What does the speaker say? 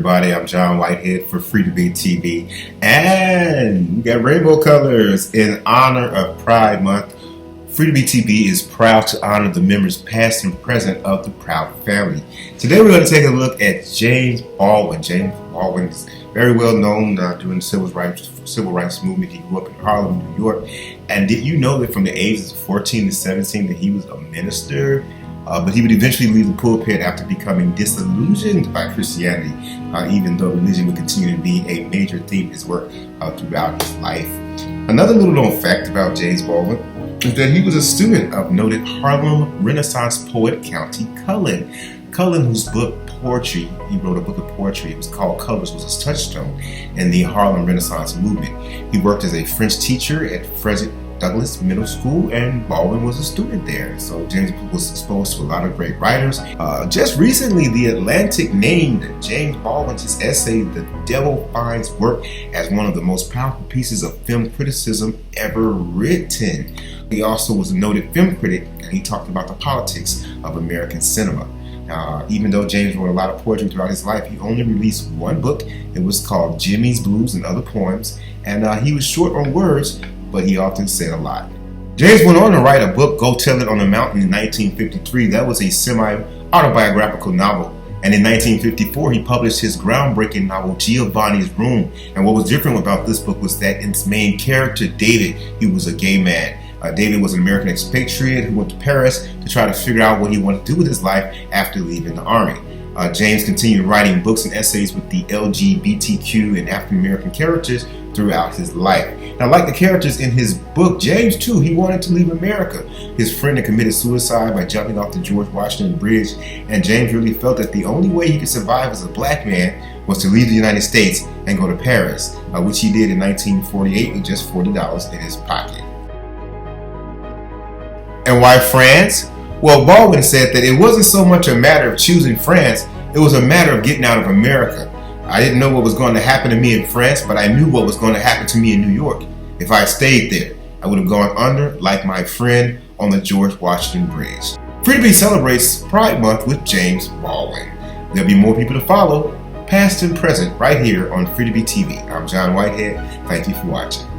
everybody? I'm John Whitehead for Free to Be TV, and we got rainbow colors in honor of Pride Month. Free to Be TV is proud to honor the members past and present of the Proud family. Today we're going to take a look at James Baldwin. James Baldwin is very well known during the civil rights movement. He grew up in Harlem, New York. And did you know that from the ages of 14 to 17 that he was a minister? But he would eventually leave the pulpit after becoming disillusioned by Christianity, even though religion would continue to be a major theme in his work throughout his life. Another little known fact about James Baldwin is that he was a student of noted Harlem Renaissance poet Countee Cullen. Cullen, whose book poetry, he wrote a book of poetry, it was called Colors, was a touchstone in the Harlem Renaissance movement. He worked as a French teacher at Frederick Douglass Middle School, and Baldwin was a student there. So James was exposed to a lot of great writers. Just recently, The Atlantic named James Baldwin's essay, The Devil Finds Work, as one of the most powerful pieces of film criticism ever written. He also was a noted film critic, and he talked about the politics of American cinema. Even though James wrote a lot of poetry throughout his life, he only released one book. It was called Jimmy's Blues and Other Poems, and he was short on words, but he often said a lot. James went on to write a book, Go Tell It on the Mountain, in 1953. That was a semi-autobiographical novel. And in 1954, he published his groundbreaking novel, Giovanni's Room. And what was different about this book was that its main character, David, he was a gay man. David was an American expatriate who went to Paris to try to figure out what he wanted to do with his life after leaving the army. James continued writing books and essays with the lgbtq and African American characters throughout his life. Now, like the characters in his book, James too, he wanted to leave America. His friend had committed suicide by jumping off the George Washington Bridge, and James really felt that the only way he could survive as a black man was to leave the United States and go to Paris, which he did in 1948 with just $40 in his pocket. And why France? Well, Baldwin said that it wasn't so much a matter of choosing France, it was a matter of getting out of America. I didn't know what was going to happen to me in France, but I knew what was going to happen to me in New York. If I stayed there, I would have gone under like my friend on the George Washington Bridge. Free to Be celebrates Pride Month with James Baldwin. There'll be more people to follow, past and present, right here on Free to Be TV. I'm John Whitehead. Thank you for watching.